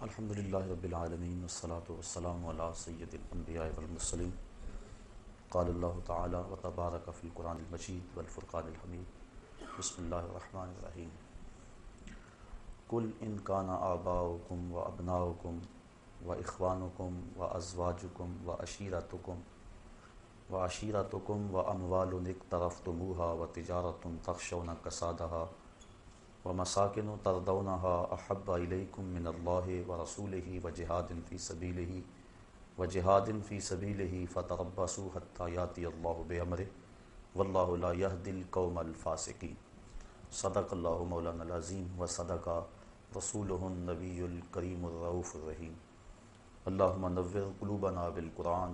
الحمد للہ رب العالمین والصلاة والسلام علی سید الانبیاء والمرسلین قال اللہ تعالی وتبارک فی القرآن المجید والفرقان الحمید بسم اللہ الرحمن الرحیم قل ان کان آباؤکم و ابناؤکم و اخوانکم و ازواجکم و عشیرتکم و اموال اقترفتموها و تجارت تخشون کسادها ومساکن ترضونها احب الیکم من اللہ ورسولہ وجہاد فی سبیلہ فتربصوا حتی یاتی اللہ بامرہ واللہ لا یہدی القوم الفاسقین۔ صدق اللہ مولانا العظیم وصدق رسولہ النبی الکریم الرؤوف الرحیم۔ اللہم نور قلوبنا بالقرآن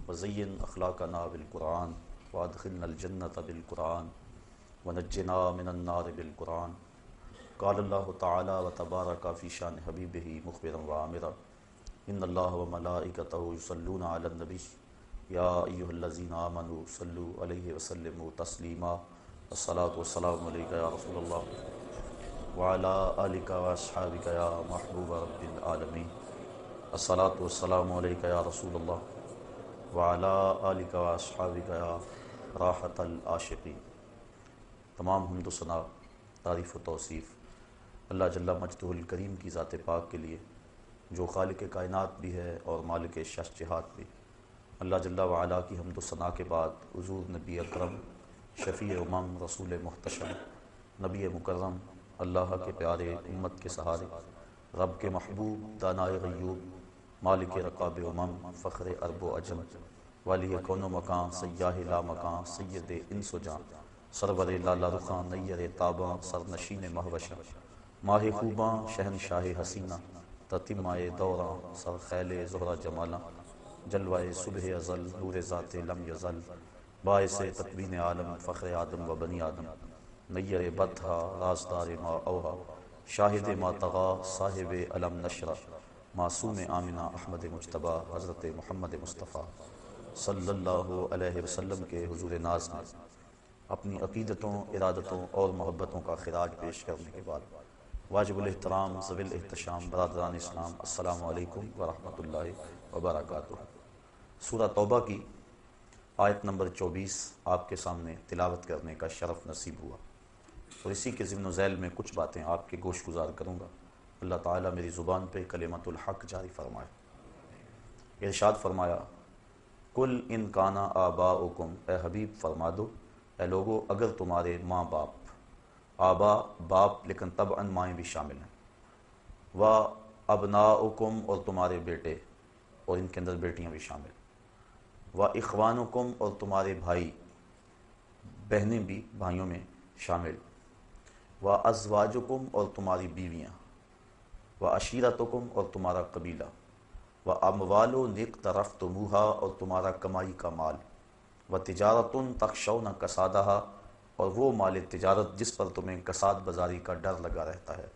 وزین اخلاقنا بالقرآن وادخلنا الجنۃ بالقرآن ونجنا من النار بالقرآن۔ قال اللہ تعالی وتبارک فی شان حبیبہ مخبرا وعامرا ان اللہ وملائکتہ یصلون علی النبی یا ایھا الذین آمنوا صلوا علیہ وسلموا تسلیما۔ الصلاۃ والسلام علیک یا رسول اللہ وعلی آلک واصحابک یا محبوب رب العالمین۔ الصلاۃ والسلام علیک یا رسول اللہ وعلی آلک واصحابک یا راحت العاشقین۔ تمام حمد و ثنا، تعریف و توصیف اللہ جل مجدہ الکریم کی ذات پاک کے لیے، جو خالق کائنات بھی ہے اور مالک شش جہات بھی۔ اللہ جل وعلا کی حمد و ثنا کے بعد حضور نبی اکرم، شفیع امم، رسول محتشم، نبی مکرم، اللہ کے پیارے، امت کے سہارے، رب کے محبوب، دانائے غیوب، مالک رقاب امم، فخر عرب و عجم، والی کون و مکان، سیاہ لا مکان، سید انس و جان، سرور لالا رخاں، نیر تاباں، سرنشین مہوشہ، ماہ خوباں، شہنشاہ حسینہ، تتمہ دوراں، سر خیل زہرہ جمالاں، جلوہ صبح ازل، نور ذات لم یزل، باعث تکوین عالم، فخر آدم و بنی آدم، نیر بطحہ، رازدار ما اوہا، شاہد ما طغا، صاحب علم نشرہ، معصوم آمنہ احمد مجتبیٰ، حضرت محمد مصطفیٰ صلی اللہ علیہ وسلم کے حضور ناز میں اپنی عقیدتوں، ارادتوں اور محبتوں کا خراج پیش کرنے کے بعد واجب الاحترام، ذوی الاحتشام برادران اسلام، السلام علیکم ورحمۃ اللہ وبرکاتہ۔ سورہ توبہ کی آیت نمبر 24 آپ کے سامنے تلاوت کرنے کا شرف نصیب ہوا، اور اسی کے ضمن و ذیل میں کچھ باتیں آپ کے گوش گزار کروں گا۔ اللہ تعالیٰ میری زبان پہ کلمت الحق جاری فرمائے۔ ارشاد فرمایا، قل ان کانا آباؤکم، اے حبیب فرما دو، اے لوگو اگر تمہارے ماں باپ، آبا باپ لیکن طبعاً مائیں بھی شامل ہیں، و ابناؤکم اور تمہارے بیٹے اور ان کے اندر بیٹیاں بھی شامل، و اخوانکم اور تمہارے بھائی بہنیں بھی بھائیوں میں شامل، و ازواجکم اور تمہاری بیویاں، و عشیرتکم اور تمہارا قبیلہ، و اموال اقترفتموہا اور تمہارا کمائی کا مال، و تجارت تخشون کسادہا اور وہ مال تجارت جس پر تمہیں کساد بازاری کا ڈر لگا رہتا ہے،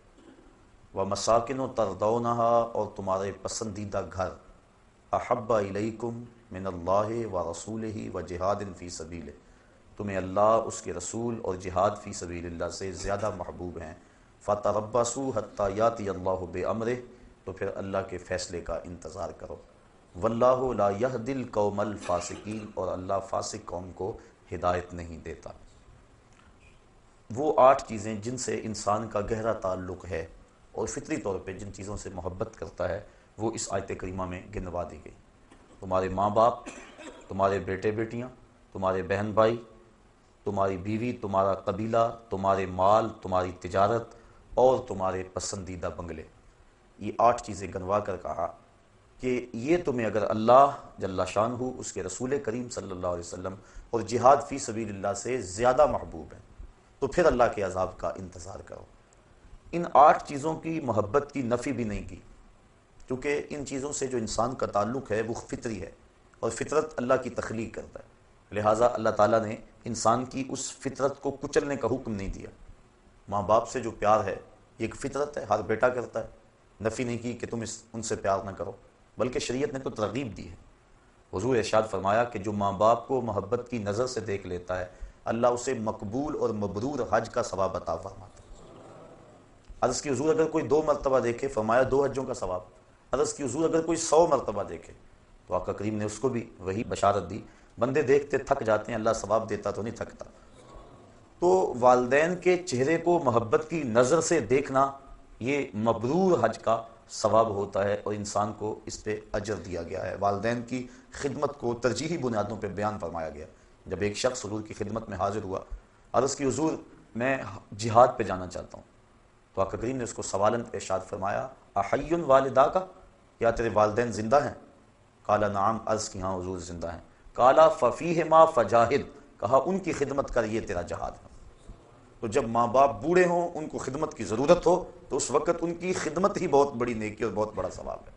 و مساکن ترضونہا اور تمہارے پسندیدہ گھر، احب الیکم من اللہ و رسولہ و جہاد فی سبیلہ، تمہیں اللہ، اس کے رسول اور جہاد فی سبیل اللہ سے زیادہ محبوب ہیں، فتربصوا حتی یاتی اللہ بامرہ، تو پھر اللہ کے فیصلے کا انتظار کرو، واللہ لا یہدی القوم الفاسقین، اور اللہ فاسق قوم کو ہدایت نہیں دیتا۔ وہ 8 چیزیں جن سے انسان کا گہرا تعلق ہے اور فطری طور پہ جن چیزوں سے محبت کرتا ہے، وہ اس آیت کریمہ میں گنوا دی گئی۔ تمہارے ماں باپ، تمہارے بیٹے بیٹیاں، تمہارے بہن بھائی، تمہاری بیوی، تمہارا قبیلہ، تمہارے مال، تمہاری تجارت اور تمہارے پسندیدہ بنگلے، یہ 8 چیزیں گنوا کر کہا کہ یہ تمہیں اگر اللہ جل شانہ، اس کے رسول کریم صلی اللہ علیہ وسلم اور جہاد فی سبیل اللہ سے زیادہ محبوب ہے تو پھر اللہ کے عذاب کا انتظار کرو۔ ان 8 چیزوں کی محبت کی نفی بھی نہیں کی، کیونکہ ان چیزوں سے جو انسان کا تعلق ہے وہ فطری ہے، اور فطرت اللہ کی تخلیق کرتا ہے، لہٰذا اللہ تعالیٰ نے انسان کی اس فطرت کو کچلنے کا حکم نہیں دیا۔ ماں باپ سے جو پیار ہے یہ ایک فطرت ہے، ہر بیٹا کرتا ہے، نفی نہیں کی کہ تم ان سے پیار نہ کرو، بلکہ شریعت نے تو ترغیب دی ہے۔ حضور ارشاد فرمایا کہ جو ماں باپ کو محبت کی نظر سے دیکھ لیتا ہے، اللہ اسے مقبول اور مبرور حج کا ثواب عطا فرماتا ہے۔ عرض کی حضور اگر کوئی 2 مرتبہ دیکھے، فرمایا 2 حجوں کا ثواب۔ عرض کی حضور اگر کوئی 100 مرتبہ دیکھے، تو آقا کریم نے اس کو بھی وہی بشارت دی، بندے دیکھتے تھک جاتے ہیں، اللہ ثواب دیتا تو نہیں تھکتا۔ تو والدین کے چہرے کو محبت کی نظر سے دیکھنا یہ مبرور حج کا ثواب ہوتا ہے، اور انسان کو اس پہ اجر دیا گیا ہے۔ والدین کی خدمت کو ترجیحی بنیادوں پہ بیان فرمایا گیا۔ جب ایک شخص حضور کی خدمت میں حاضر ہوا، عرض کی حضور میں جہاد پہ جانا چاہتا ہوں، تو آقا کریم نے اس کو سوالن ارشاد فرمایا، احی والدا کا، کیا تیرے والدین زندہ ہیں؟ قال نعم، عرض کی ہاں حضور زندہ ہیں۔ قال ففیہما فجاہد، کہا ان کی خدمت کر، یہ تیرا جہاد ہے۔ تو جب ماں باپ بوڑھے ہوں، ان کو خدمت کی ضرورت ہو، تو اس وقت ان کی خدمت ہی بہت بڑی نیکی اور بہت بڑا ثواب ہے۔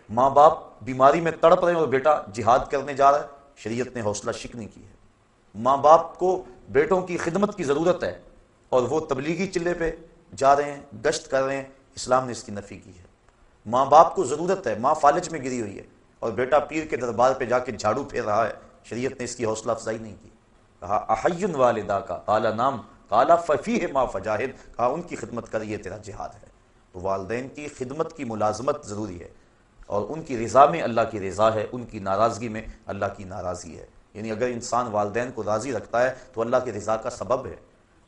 ماں باپ بیماری میں تڑپ رہے ہیں اور بیٹا جہاد کرنے جا رہا ہے، شریعت نے حوصلہ شکنی کی ہے۔ ماں باپ کو بیٹوں کی خدمت کی ضرورت ہے اور وہ تبلیغی چلے پہ جا رہے ہیں، گشت کر رہے ہیں، اسلام نے اس کی نفی کی ہے۔ ماں باپ کو ضرورت ہے، ماں فالج میں گری ہوئی ہے اور بیٹا پیر کے دربار پہ جا کے جھاڑو پھیر رہا ہے، شریعت نے اس کی حوصلہ افزائی نہیں کی۔ کہا احی والدا کا، قال نعم، قال ففیہما فجاہد، کہا ان کی خدمت کر، یہ تیرا جہاد ہے۔ تو والدین کی خدمت کی ملازمت ضروری ہے، اور ان کی رضا میں اللہ کی رضا ہے، ان کی ناراضگی میں اللہ کی ناراضگی ہے۔ یعنی اگر انسان والدین کو راضی رکھتا ہے تو اللہ کی رضا کا سبب ہے،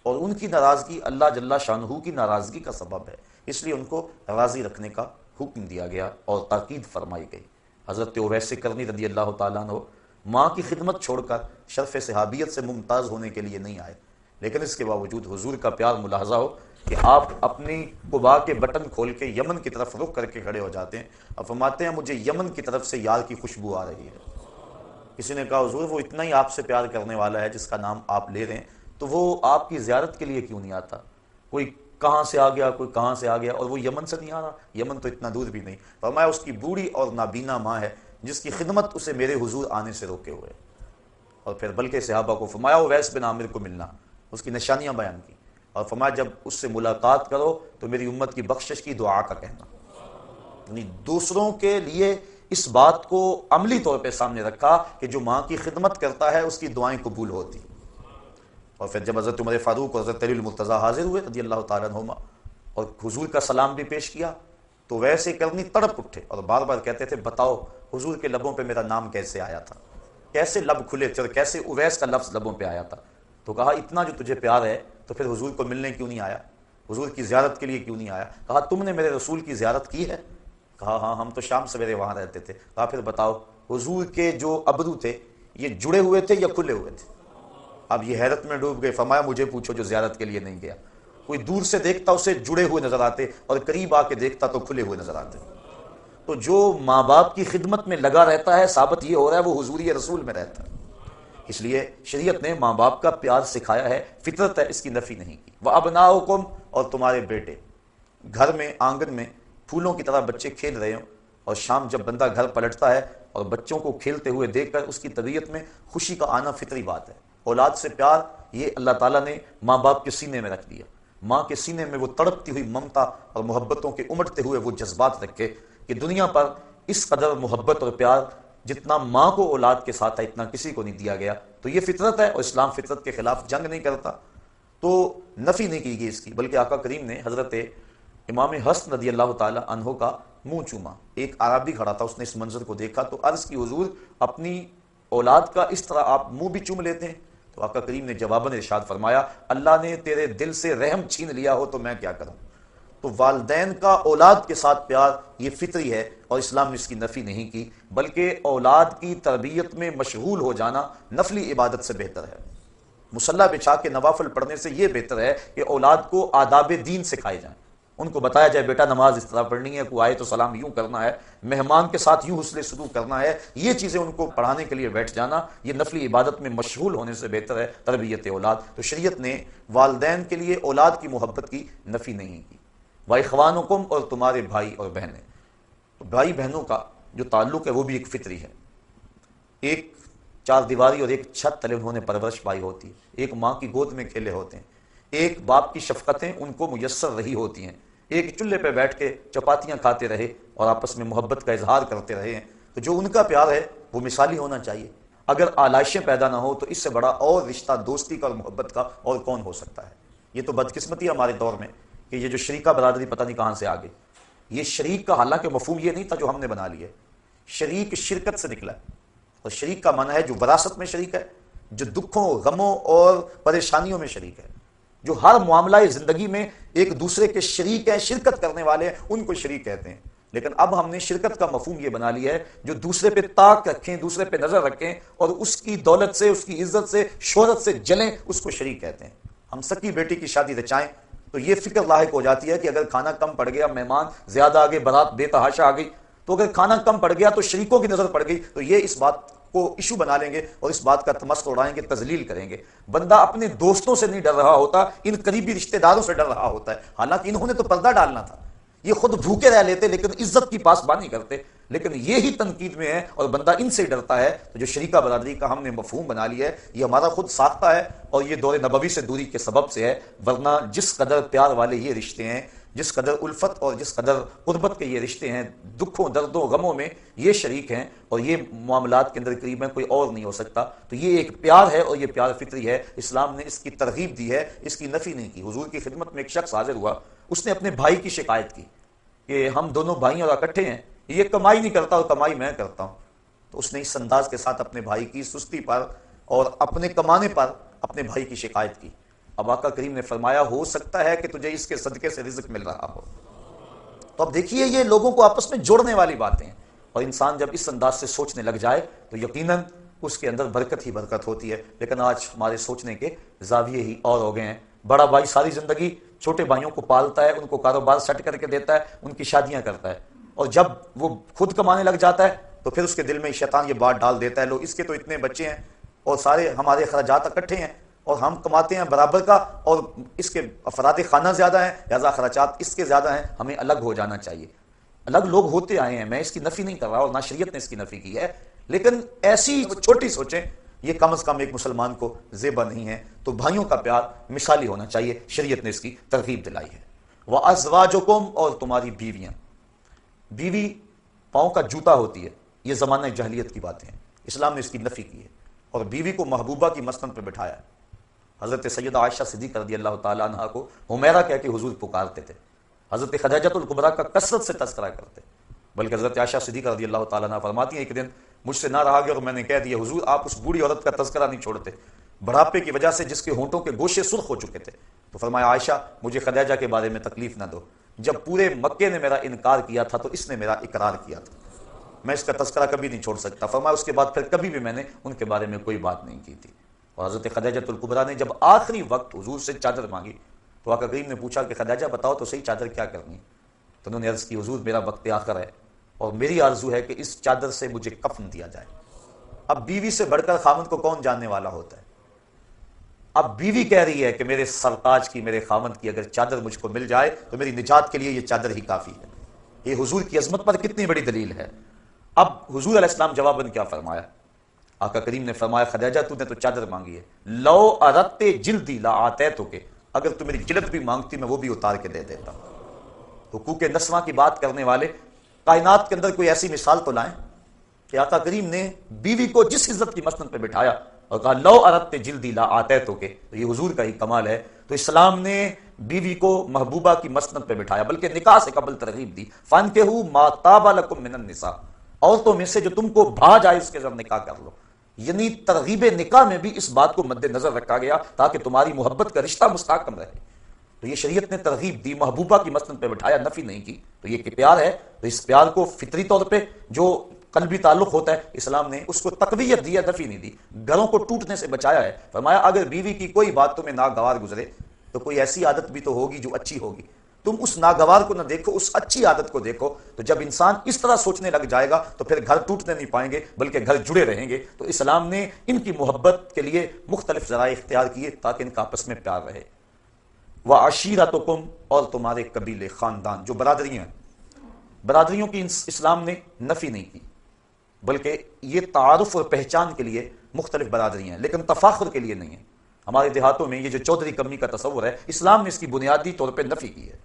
اور ان کی ناراضگی اللہ جل شانہ کی ناراضگی کا سبب ہے، اس لیے ان کو راضی رکھنے کا حکم دیا گیا اور تاکید فرمائی گئی۔ حضرت اویس کرنی رضی اللہ تعالیٰ عنہ ماں کی خدمت چھوڑ کر شرف صحابیت سے ممتاز ہونے کے لیے نہیں آئے، لیکن اس کے باوجود حضور کا پیار ملاحظہ ہو کہ آپ اپنی قبا کے بٹن کھول کے یمن کی طرف رخ کر کے کھڑے ہو جاتے ہیں اور فرماتے ہیں مجھے یمن کی طرف سے یار کی خوشبو آ رہی ہے۔ کسی نے کہا حضور وہ اتنا ہی آپ سے پیار کرنے والا ہے جس کا نام آپ لے رہے ہیں، تو وہ آپ کی زیارت کے لیے کیوں نہیں آتا؟ کوئی کہاں سے آ گیا، کوئی کہاں سے آ گیا، اور وہ یمن سے نہیں آ رہا، یمن تو اتنا دور بھی نہیں۔ فرمایا اس کی بوڑھی اور نابینا ماں ہے جس کی خدمت اسے میرے حضور آنے سے روکے ہوئے۔ اور پھر بلکہ صحابہ کو فرمایا اویس بن عامر کو ملنا، اس کی نشانیاں بیان کی، اور فرمایا جب اس سے ملاقات کرو تو میری امت کی بخشش کی دعا کا کہنا۔ یعنی دوسروں کے لیے اس بات کو عملی طور پہ سامنے رکھا کہ جو ماں کی خدمت کرتا ہے اس کی دعائیں قبول ہوتی۔ اور پھر جب حضرت عمر فاروق اور حضرت علی المرتضیٰ حاضر ہوئے رضی اللہ تعالیٰ عنہما اور حضور کا سلام بھی پیش کیا، تو ویسے کرنی تڑپ اٹھے اور بار بار کہتے تھے بتاؤ حضور کے لبوں پہ میرا نام کیسے آیا تھا، کیسے لب کھلے تھے اور کیسے اویس کا لفظ لبوں پہ آیا تھا۔ تو کہا اتنا جو تجھے پیار ہے تو پھر حضور کو ملنے کیوں نہیں آیا، حضور کی زیارت کے لیے کیوں نہیں آیا؟ کہا تم نے میرے رسول کی زیارت کی ہے؟ کہا ہاں ہم تو شام سویرے وہاں رہتے تھے۔ کہا پھر بتاؤ حضور کے جو ابرو تھے یہ جڑے ہوئے تھے یا کھلے ہوئے تھے؟ اب یہ حیرت میں ڈوب گئے، فرمایا مجھے پوچھو جو زیارت کے لیے نہیں گیا۔ کوئی دور سے دیکھتا اسے جڑے ہوئے نظر آتے اور قریب آ کے دیکھتا تو کھلے ہوئے نظر آتے۔ تو جو ماں باپ کی خدمت میں لگا رہتا ہے ثابت یہ ہو رہا ہے وہ حضوری رسول میں رہتا ہے۔ اس لیے شریعت نے ماں باپ کا پیار سکھایا ہے، فطرت ہے، اس کی نفی نہیں کی۔ وَأَبْنَاؤُكُمْ، اور تمہارے بیٹے، گھر میں آنگن میں پھولوں کی طرح بچے کھیل رہے ہوں، اور شام جب بندہ گھر پلٹتا ہے اور بچوں کو کھیلتے ہوئے دیکھ کر اس کی طبیعت میں خوشی کا آنا فطری بات ہے۔ اولاد سے پیار یہ اللہ تعالیٰ نے ماں باپ کے سینے میں رکھ دیا۔ ماں کے سینے میں وہ تڑپتی ہوئی ممتا اور محبتوں کے امٹتے ہوئے وہ جذبات رکھے کہ دنیا پر اس قدر محبت اور پیار جتنا ماں کو اولاد کے ساتھ ہے اتنا کسی کو نہیں دیا گیا۔ تو یہ فطرت ہے، اور اسلام فطرت کے خلاف جنگ نہیں کرتا، تو نفی نہیں کی گئی اس کی، بلکہ آقا کریم نے حضرت امام حسن رضی اللہ تعالی عنہ کا منہ چوما۔ ایک عربی کھڑا تھا، اس نے اس منظر کو دیکھا تو عرض کی حضور اپنی اولاد کا اس طرح آپ منہ بھی چوم لیتے ہیں؟ تو آقا کریم نے جواباً ارشاد فرمایا اللہ نے تیرے دل سے رحم چھین لیا ہو تو میں کیا کروں۔ تو والدین کا اولاد کے ساتھ پیار یہ فطری ہے، اور اسلام نے اس کی نفی نہیں کی، بلکہ اولاد کی تربیت میں مشغول ہو جانا نفلی عبادت سے بہتر ہے۔ مصلی بچھا کے نوافل پڑھنے سے یہ بہتر ہے کہ اولاد کو آداب دین سکھائے جائیں، ان کو بتایا جائے بیٹا نماز اس طرح پڑھنی ہے، کوئی آئے تو سلام یوں کرنا ہے، مہمان کے ساتھ یوں حسن سلوک کرنا ہے۔ یہ چیزیں ان کو پڑھانے کے لیے بیٹھ جانا یہ نفلی عبادت میں مشغول ہونے سے بہتر ہے تربیت اولاد۔ تو شریعت نے والدین کے لیے اولاد کی محبت کی نفی نہیں کی۔ وَإِخْوَانُكُمْ، اور تمہارے بھائی اور بہنیں۔ تو بھائی بہنوں کا جو تعلق ہے وہ بھی ایک فطری ہے۔ ایک چار دیواری اور ایک چھت تلے انہوں نے پرورش پائی ہوتی ہے، ایک ماں کی گود میں کھیلے ہوتے ہیں، ایک باپ کی شفقتیں ان کو میسر رہی ہوتی ہیں، ایک چولہے پہ بیٹھ کے چپاتیاں کھاتے رہے اور آپس میں محبت کا اظہار کرتے رہے ہیں۔ تو جو ان کا پیار ہے وہ مثالی ہونا چاہیے۔ اگر آلائشیں پیدا نہ ہو تو اس سے بڑا اور رشتہ دوستی کا اور محبت کا اور کون ہو سکتا ہے۔ یہ تو بدقسمتی ہمارے دور میں کہ یہ جو شریکہ برادری پتہ نہیں کہاں سے آ گئی. یہ شریک کا حالانکہ مفہوم یہ نہیں تھا جو ہم نے بنا لیا ہے. شریک شرکت سے نکلا ہے، اور شریک کا معنی ہے جو وراثت میں شریک ہے، جو دکھوں غموں اور پریشانیوں میں شریک ہے، جو ہر معاملہ زندگی میں ایک دوسرے کے شریک ہیں، شرکت کرنے والے ہیں، ان کو شریک کہتے ہیں. لیکن اب ہم نے شرکت کا مفہوم یہ بنا لیا ہے جو دوسرے پہ طاق رکھیں، دوسرے پہ نظر رکھیں اور اس کی دولت سے، اس کی عزت سے، شہرت سے جلیں، اس کو شریک کہتے ہیں. ہم سکی بیٹی کی شادی رچائیں تو یہ فکر لاحق ہو جاتی ہے کہ اگر کھانا کم پڑ گیا، مہمان زیادہ آ گئے، بارات بے تحاشا آ گئی، تو اگر کھانا کم پڑ گیا تو شریکوں کی نظر پڑ گئی تو یہ اس بات کو ایشو بنا لیں گے اور اس بات کا تمسخر اڑائیں گے، تذلیل کریں گے. بندہ اپنے دوستوں سے نہیں ڈر رہا ہوتا، ان قریبی رشتہ داروں سے ڈر رہا ہوتا ہے. حالانکہ انہوں نے تو پردہ ڈالنا تھا، یہ خود بھوکے رہ لیتے لیکن عزت کی پاسبانی کرتے، لیکن یہی تنقید میں ہے اور بندہ ان سے ڈرتا ہے. تو جو شریکہ برادری کا ہم نے مفہوم بنا لیا ہے یہ ہمارا خود ساختہ ہے اور یہ دور نبوی سے دوری کے سبب سے ہے. ورنہ جس قدر پیار والے یہ رشتے ہیں، جس قدر الفت اور جس قدر قربت کے یہ رشتے ہیں، دکھوں دردوں غموں میں یہ شریک ہیں اور یہ معاملات کے اندر قریب ہیں، کوئی اور نہیں ہو سکتا. تو یہ ایک پیار ہے اور یہ پیار فطری ہے. اسلام نے اس کی ترغیب دی ہے، اس کی نفی نہیں کی. حضور کی خدمت میں ایک شخص حاضر ہوا، اس نے اپنے بھائی کی شکایت کی کہ ہم دونوں بھائی اور اکٹھے ہیں، یہ کمائی نہیں کرتا اور کمائی میں کرتا ہوں. تو اس نے اس انداز کے ساتھ اپنے بھائی کی سستی پر اور اپنے کمانے پر اپنے بھائی کی شکایت کی. اب آقا کریم نے فرمایا ہو سکتا ہے کہ تجھے اس کے صدقے سے رزق مل رہا ہو. تو اب دیکھیے یہ لوگوں کو آپس میں جوڑنے والی باتیں ہیں، اور انسان جب اس انداز سے سوچنے لگ جائے تو یقیناً اس کے اندر برکت ہی برکت ہوتی ہے. لیکن آج ہمارے سوچنے کے زاویے ہی اور ہو گئے ہیں. بڑا بھائی ساری زندگی چھوٹے بھائیوں کو پالتا ہے، ان کو کاروبار سیٹ کر کے دیتا ہے، ان کی شادیاں کرتا ہے، اور جب وہ خود کمانے لگ جاتا ہے تو پھر اس کے دل میں شیطان یہ بات ڈال دیتا ہے لو اس کے تو اتنے بچے ہیں اور سارے ہمارے اخراجات اکٹھے ہیں اور ہم کماتے ہیں برابر کا اور اس کے افراد خانہ زیادہ ہیں، لہذا اخراجات اس کے زیادہ ہیں، ہمیں الگ ہو جانا چاہیے. الگ لوگ ہوتے آئے ہیں، میں اس کی نفی نہیں کر رہا اور نہ شریعت نے اس کی نفی کی ہے، لیکن ایسی چھوٹی سوچیں یہ کم از کم ایک مسلمان کو زیبا نہیں ہے. تو بھائیوں کا پیار مثالی ہونا چاہیے، شریعت نے اس کی ترغیب دلائی ہے. وَأَزْوَاجُكُمْ اور تمہاری بیویاں. بیوی پاؤں کا جوتا ہوتی ہے، یہ زمانہ جاہلیت کی باتیں ہیں، اسلام نے اس کی نفی کی ہے اور بیوی کو محبوبہ کی مسند پہ بٹھایا ہے. حضرت سیدہ عائشہ صدیقہ رضی اللہ تعالیٰ عنہ کو حمیرہ کہہ کے حضور پکارتے تھے. حضرت خدیجہ الکبریٰ کا کثرت سے تذکرہ کرتے، بلکہ حضرت عائشہ صدیقہ رضی اللہ تعالیٰ عنہ فرماتی ہیں ایک دن مجھ سے نہ رہا گیا اور میں نے کہہ دیا حضور آپ اس بوڑھی عورت کا تذکرہ نہیں چھوڑتے، بڑھاپے کی وجہ سے جس کے ہونٹوں کے گوشے سرخ ہو چکے تھے. تو فرمایا عائشہ مجھے خدیجہ کے بارے میں تکلیف نہ دو، جب پورے مکے نے میرا انکار کیا تھا تو اس نے میرا اقرار کیا تھا، میں اس کا تذکرہ کبھی نہیں چھوڑ سکتا. فرمایا اس کے بعد پھر کبھی بھی میں نے ان کے بارے میں کوئی بات نہیں کی تھی. اور حضرت خدیجہ الکبریٰ نے جب آخری وقت حضور سے چادر مانگی تو آقا کریم نے پوچھا کہ خدیجہ بتاؤ تو صحیح چادر کیا کرنی ہے. تو انہوں نے عرض کی حضور میرا وقت آخر ہے اور میری آرزو ہے کہ اس چادر سے مجھے کفن دیا جائے. اب بیوی سے بڑھ کر خامند کو کون جاننے والا ہوتا ہے؟ اب بیوی کہہ رہی ہے کہ میرے سرتاج کی، میرے خامند کی اگر چادر مجھ کو مل جائے تو میری نجات کے لیے یہ چادر ہی کافی ہے. یہ حضور کی عظمت پر کتنی بڑی دلیل ہے. اب حضور علیہ السلام جواباً کیا فرمایا؟ آقا کریم نے فرمایا خدیجہ تو نے تو چادر مانگی ہے، لو اردت جلدی لا آتیتک، اگر تو میری جلد بھی مانگتی میں وہ بھی اتار کے دے دیتا. حقوق نسواں کی بات کرنے والے کائنات کے اندر کوئی ایسی مثال تو لائیں کہ آقا کریم نے بیوی کو جس عزت کی مسند پہ بٹھایا اور کہا لو اردت جلدی لا آتیتک، تو یہ حضور کا ہی کمال ہے. تو اسلام نے بیوی کو محبوبہ کی مسند پہ بٹھایا، بلکہ نکاح سے قبل ترغیب دی. فانکحوا ما طاب لکم من النساء، عورتوں میں سے جو تم کو بھا جائے اس کے ساتھ نکاح کر لو. یعنی ترغیب نکاح میں بھی اس بات کو مد نظر رکھا گیا تاکہ تمہاری محبت کا رشتہ مستحکم رہے. تو یہ شریعت نے ترغیب دی، محبوبہ کی مسند پہ بٹھایا، نفی نہیں کی. تو یہ کہ پیار ہے تو اس پیار کو فطری طور پہ جو قلبی تعلق ہوتا ہے اسلام نے اس کو تقویت دی ہے، نفی نہیں دی. گھروں کو ٹوٹنے سے بچایا ہے. فرمایا اگر بیوی کی کوئی بات تمہیں ناگوار گزرے تو کوئی ایسی عادت بھی تو ہوگی جو اچھی ہوگی، تم اس ناگوار کو نہ دیکھو، اس اچھی عادت کو دیکھو. تو جب انسان اس طرح سوچنے لگ جائے گا تو پھر گھر ٹوٹنے نہیں پائیں گے بلکہ گھر جڑے رہیں گے. تو اسلام نے ان کی محبت کے لیے مختلف ذرائع اختیار کیے تاکہ ان کا آپس میں پیار رہے. وَعَشِيرَتُكُمْ اور تمہارے قبیلے، خاندان، جو برادریاں ہیں، برادریوں کی اسلام نے نفی نہیں کی، بلکہ یہ تعارف اور پہچان کے لیے مختلف برادریاں ہیں لیکن تفاخر کے لیے نہیں ہیں. ہمارے دیہاتوں میں یہ جو چودھری کمی کا تصور ہے اسلام نے اس کی بنیادی طور پہ نفی کی ہے.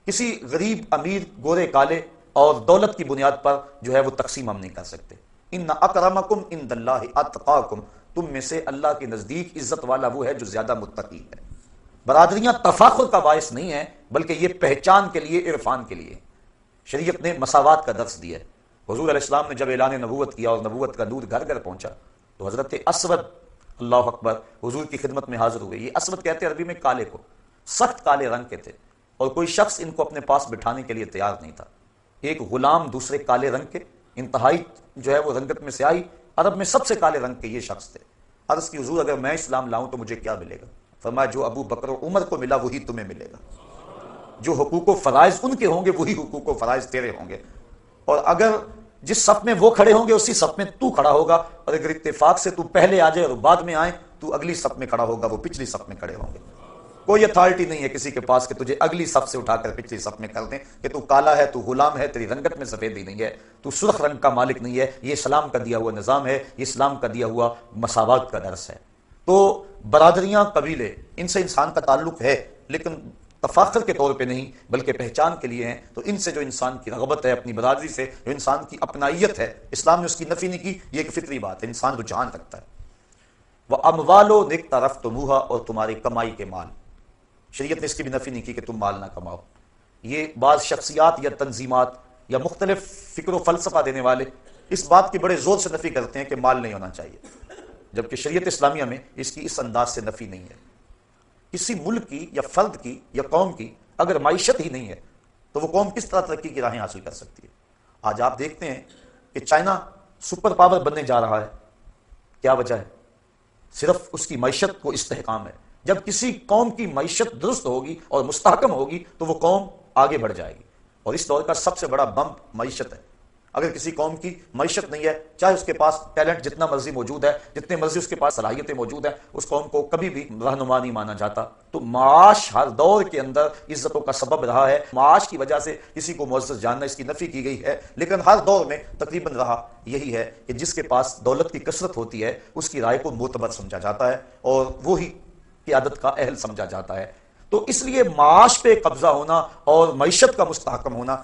کسی غریب، امیر، گورے، کالے اور دولت کی بنیاد پر جو ہے وہ تقسیم ہم نہیں کر سکتے. ان اکرمکم عند اللہ اتقاکم، تم میں سے اللہ کے نزدیک عزت والا وہ ہے جو زیادہ متقی ہے. برادریاں تفاخر کا باعث نہیں ہیں، بلکہ یہ پہچان کے لیے، عرفان کے لیے۔ شریعت نے مساوات کا درس دیا ہے۔ حضور علیہ السلام نے جب اعلان نبوت کیا اور نبوت کا دودھ گھر گھر پہنچا تو حضرت اسود، اللہ اکبر، حضور کی خدمت میں حاضر ہوئے۔ یہ اسود کہتے ہیں عربی میں کالے کو، سخت کالے رنگ کے تھے، اور کوئی شخص ان کو اپنے پاس بٹھانے کے لیے تیار نہیں تھا۔ ایک غلام دوسرے کالے رنگ کے، انتہائی جو ہے وہ رنگت میں سیاہی، عرب میں سب سے کالے رنگ کے یہ شخص تھے۔ عرض کی حضور اگر میں اسلام لاؤں تو مجھے کیا ملے گا؟ فرمایا جو ابو بکر و عمر کو ملا وہی تمہیں ملے گا، جو حقوق و فرائض ان کے ہوں گے وہی حقوق و فرائض تیرے ہوں گے، اور اگر جس صف میں وہ کھڑے ہوں گے اسی صف میں تو کھڑا ہوگا، اور اگر اتفاق سے تو پہلے آ جائے اور بعد میں آئے تو اگلی صف میں کھڑا ہوگا، وہ پچھلی صف میں کھڑے ہوں گے۔ کوئی اتھارٹی نہیں ہے کسی کے پاس کہ تجھے اگلی صف سے اٹھا کر پچھلی صف میں کر دیں کہ تو کالا ہے، تو غلام ہے، تیری رنگت میں سفیدی نہیں ہے، تو سرخ رنگ کا مالک نہیں ہے۔ یہ اسلام کا دیا ہوا نظام ہے، یہ اسلام کا دیا ہوا مساوات کا درس ہے۔ تو برادریاں، قبیلے، ان سے انسان کا تعلق ہے، لیکن تفاخر کے طور پہ نہیں بلکہ پہچان کے لیے ہیں۔ تو ان سے جو انسان کی رغبت ہے، اپنی برادری سے جو انسان کی اپنائیت ہے، اسلام نے اس کی نفی نہیں کی، یہ ایک فطری بات ہے، انسان رجحان رکھتا ہے۔ وَأَمْوَالُ اقْتَرَفْتُمُوهَا، اور تمہاری کمائی کے مال، شریعت نے اس کی بھی نفی نہیں کی کہ تم مال نہ کماؤ۔ یہ بعض شخصیات یا تنظیمات یا مختلف فکر و فلسفہ دینے والے اس بات کی بڑے زور سے نفی کرتے ہیں کہ مال نہیں ہونا چاہیے، جبکہ شریعت اسلامیہ میں اس کی اس انداز سے نفی نہیں ہے۔ کسی ملک کی یا فرد کی یا قوم کی اگر معیشت ہی نہیں ہے تو وہ قوم کس طرح ترقی کی راہیں حاصل کر سکتی ہے؟ آج آپ دیکھتے ہیں کہ چائنا سپر پاور بننے جا رہا ہے، کیا وجہ ہے؟ صرف اس کی معیشت کو استحکام ہے۔ جب کسی قوم کی معیشت درست ہوگی اور مستحکم ہوگی تو وہ قوم آگے بڑھ جائے گی، اور اس دور کا سب سے بڑا بمپ معیشت ہے۔ اگر کسی قوم کی معیشت نہیں ہے، چاہے اس کے پاس ٹیلنٹ جتنا مرضی موجود ہے، جتنے مرضی اس کے پاس صلاحیتیں موجود ہیں، اس قوم کو کبھی بھی رہنما نہیں مانا جاتا۔ تو معاش ہر دور کے اندر عزتوں کا سبب رہا ہے، معاش کی وجہ سے کسی کو معزز جاننا، اس کی نفی کی گئی ہے، لیکن ہر دور میں تقریباً رہا یہی ہے کہ جس کے پاس دولت کی کثرت ہوتی ہے اس کی رائے کو معتبر سمجھا جاتا ہے اور وہی قیادت کا اہل سمجھا جاتا ہے۔ تو اس لیے معاش پہ قبضہ ہونا اور معیشت کا مستحکم ہونا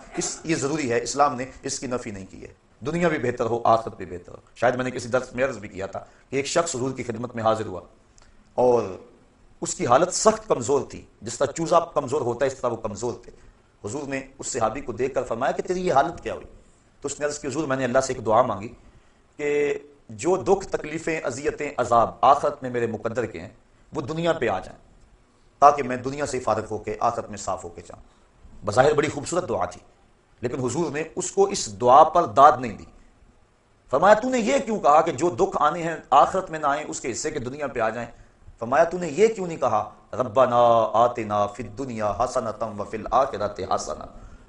یہ ضروری ہے، اسلام نے اس کی نفی نہیں کی ہے۔ دنیا بھی بہتر ہو، آخرت بھی بہتر ہو۔ شاید میں نے کسی درس میں عرض بھی کیا تھا کہ ایک شخص حضور کی خدمت میں حاضر ہوا اور اس کی حالت سخت کمزور تھی، جس طرح چوزا کمزور ہوتا ہے اس طرح وہ کمزور تھے۔ حضور نے اس صحابی کو دیکھ کر فرمایا کہ تیری یہ حالت کیا ہوئی؟ تو اس نے عرض کی حضور میں نے اللہ سے ایک دعا مانگی کہ جو دکھ، تکلیفیں، اذیتیں، عذاب آخرت میں میرے مقدر کے ہیں وہ دنیا پہ آ جائیں تاکہ میں دنیا سے فارغ ہو کے آخرت میں صاف ہو کے جاؤں۔ بظاہر بڑی خوبصورت دعا تھی، لیکن حضور نے اس کو اس دعا پر داد نہیں دی۔ فرمایا تو نے یہ کیوں کہا کہ جو دکھ آنے ہیں آخرت میں نہ آئیں، اس کے حصے کے دنیا پہ آ جائیں؟ فرمایا تو نے یہ کیوں نہیں کہا ربنا آتنا فی الدنیا حسنۃ وفی الآخرۃ حسنۃ،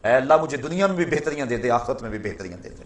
اے اللہ مجھے دنیا میں بھی بہتریاں دے دے، آخرت میں بھی بہتریاں دے دے۔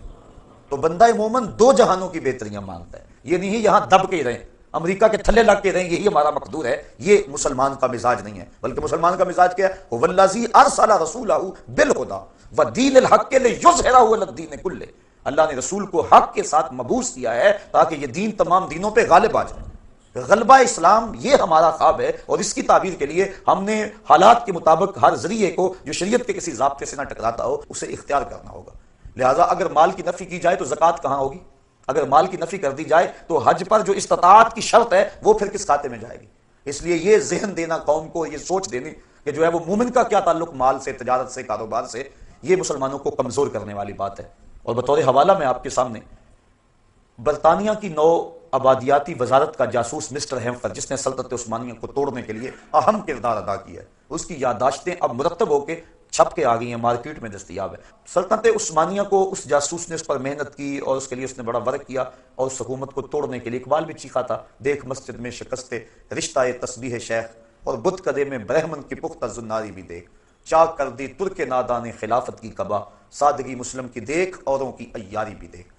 تو بندہ مومن دو جہانوں کی بہتریاں مانگتا ہے، یہ نہیں یہاں دب کے رہیں، امریکہ کے تھلے لگ کے رہیں یہی ہمارا مقدور ہے، یہ مسلمان کا مزاج نہیں ہے۔ بلکہ مسلمان کا مزاج کیا ہے؟ والذی ارسل رسولہ بالہدی ودین الحق لیظہرہ علی الدین کلہ، اللہ نے رسول کو حق کے ساتھ مبعوث کیا ہے تاکہ یہ دین تمام دینوں پہ غالب آ جائے۔ غلبہ اسلام یہ ہمارا خواب ہے، اور اس کی تعبیر کے لیے ہم نے حالات کے مطابق ہر ذریعے کو جو شریعت کے کسی ضابطے سے نہ ٹکراتا ہو اسے اختیار کرنا ہوگا۔ لہٰذا اگر مال کی نفی کی جائے تو زکوٰۃ کہاں ہوگی؟ اگر مال کی نفی کر دی جائے تو حج پر جو استطاعت کی شرط ہے وہ پھر کس کھاتے میں جائے گی؟ اس لیے یہ ذہن دینا قوم کو، یہ سوچ دینی کہ جو ہے وہ مومن کا کیا تعلق مال سے، تجارت سے، کاروبار سے، یہ مسلمانوں کو کمزور کرنے والی بات ہے۔ اور بطور حوالہ میں آپ کے سامنے برطانیہ کی نو آبادیاتی وزارت کا جاسوس مسٹر ہیمفر، جس نے سلطنت عثمانیہ کو توڑنے کے لیے اہم کردار ادا کیا ہے، اس کی یادداشتیں اب مرتب ہو کے چھپ کے آ گئی ہیں، مارکیٹ میں دستیاب ہے۔ سلطنت عثمانیہ کو اس جاسوس نے اس پر محنت کی اور اس کے لیے اس نے بڑا ورک کیا، اور اس حکومت کو توڑنے کے لیے اقبال بھی چیخا تھا، دیکھ مسجد میں شکستے رشتہ تسبیح شیخ، اور بت کدے میں برہمن کی پختہ زناری بھی دیکھ، چاک کر دی ترک نادان خلافت کی قبا، سادگی مسلم کی دیکھ اوروں کی عیاری بھی دیکھ۔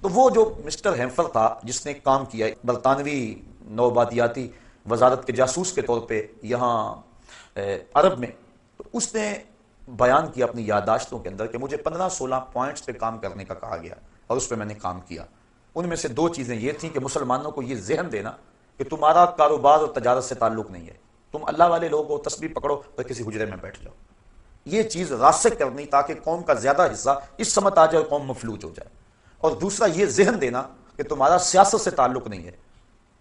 تو وہ جو مسٹر ہیمفر تھا جس نے کام کیا برطانوی نوآبادیاتی وزارت کے جاسوس کے طور پہ یہاں عرب میں، تو اس نے بیان کیا اپنی یادداشتوں کے اندر کہ مجھے 15-16 پوائنٹس پہ کام کرنے کا کہا گیا اور اس پہ میں نے کام کیا۔ ان میں سے 2 چیزیں یہ تھیں کہ مسلمانوں کو یہ ذہن دینا کہ تمہارا کاروبار اور تجارت سے تعلق نہیں ہے، تم اللہ والے لوگ ہو، تسبیح پکڑو اور کسی حجرے میں بیٹھ جاؤ۔ یہ چیز راسخ کرنی تاکہ قوم کا زیادہ حصہ اس سمت آ جائے اور قوم مفلوج ہو جائے۔ اور دوسرا یہ ذہن دینا کہ تمہارا سیاست سے تعلق نہیں ہے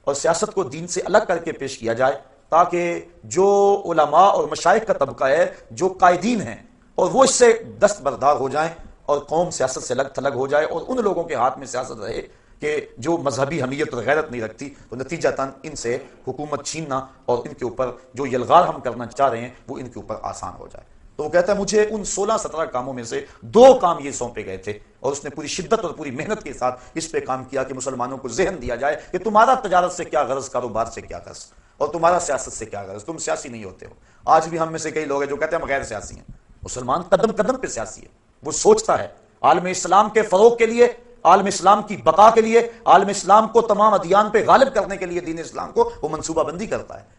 اور سیاست کو دین سے الگ کر کے پیش کیا جائے تاکہ جو علماء اور مشائخ کا طبقہ ہے، جو قائدین ہیں، اور وہ اس سے دستبردار ہو جائیں اور قوم سیاست سے الگ تھلگ ہو جائے، اور ان لوگوں کے ہاتھ میں سیاست رہے کہ جو مذہبی حمیت اور غیرت نہیں رکھتی، تو نتیجتاً ان سے حکومت چھیننا اور ان کے اوپر جو یلغار ہم کرنا چاہ رہے ہیں وہ ان کے اوپر آسان ہو جائے۔ تو وہ کہتا ہے مجھے ان 16-17 کاموں میں سے 2 کام یہ سونپے گئے تھے، اور اس نے پوری شدت اور پوری محنت کے ساتھ اس پہ کام کیا کہ مسلمانوں کو ذہن دیا جائے کہ تمہارا تجارت سے کیا غرض، کاروبار سے کیا غرض، اور تمہارا سیاست سے کیا غرض، تم سیاسی نہیں ہوتے ہو۔ آج بھی ہم میں سے کئی لوگ ہیں جو کہتے ہیں ہم غیر سیاسی ہیں۔ مسلمان قدم قدم پہ سیاسی ہے، وہ سوچتا ہے عالم اسلام کے فروغ کے لیے، عالم اسلام کی بقا کے لیے، عالم اسلام کو تمام ادیان پہ غالب کرنے کے لیے، دین اسلام کو وہ منصوبہ بندی کرتا ہے۔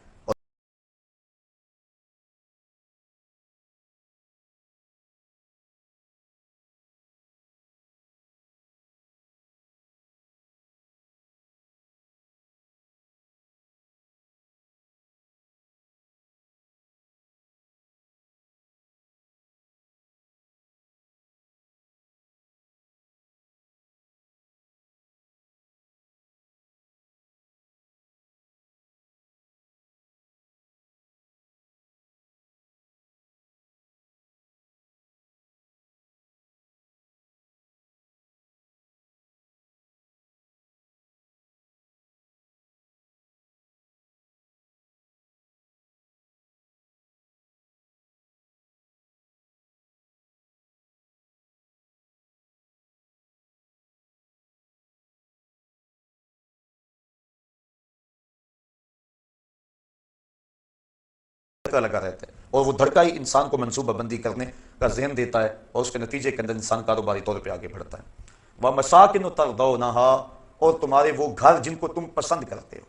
لگا رہتا ہے، اور وہ دھڑکا ہی انسان کو منصوبہ بندی کرنے کا ذہن دیتا ہے، اور اس کے نتیجے کے اندر انسان کاروباری طور پہ آگے بڑھتا ہے۔ وَمَسَاكِنُ تَرْضَوْنَهَا، اور تمہارے وہ گھر جن کو تم پسند کرتے ہو۔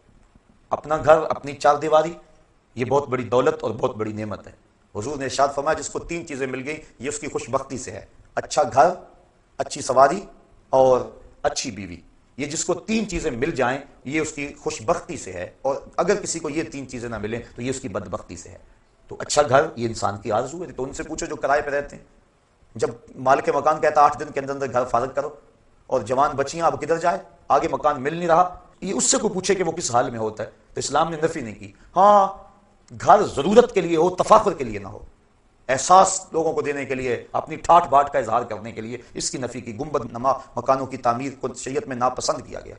اپنا گھر، اپنی چار دیواری، یہ بہت بڑی دولت اور بہت بڑی نعمت ہے۔ حضور نے ارشاد فرمایا جس کو 3 چیزیں مل گئیں یہ اس کی خوش بختی سے ہے، اچھا گھر، اچھی سواری اور اچھی بیوی۔ یہ جس کو 3 چیزیں مل جائیں یہ اس کی خوش بختی سے ہے، اور اگر کسی کو یہ 3 چیزیں نہ ملیں تو یہ اس کی بدبختی سے ہے۔ تو اچھا گھر یہ انسان کی آرزو ہے، تو ان سے پوچھو جو کرائے پہ رہتے ہیں، جب مالک مکان کہتا 8 دن کے اندر اندر گھر فارغ کرو، اور جوان بچیاں اب کدھر جائے، آگے مکان مل نہیں رہا، یہ اس سے کوئی پوچھے کہ وہ کس حال میں ہوتا ہے، تو اسلام نے نفی نہیں کی۔ ہاں گھر ضرورت کے لیے ہو، تفاخر کے لیے نہ ہو، احساس لوگوں کو دینے کے لیے، اپنی ٹھاٹ باٹ کا اظہار کرنے کے لیے، اس کی نفی کی۔ گنبد نما مکانوں کی تعمیر کو شریعت میں ناپسند کیا گیا،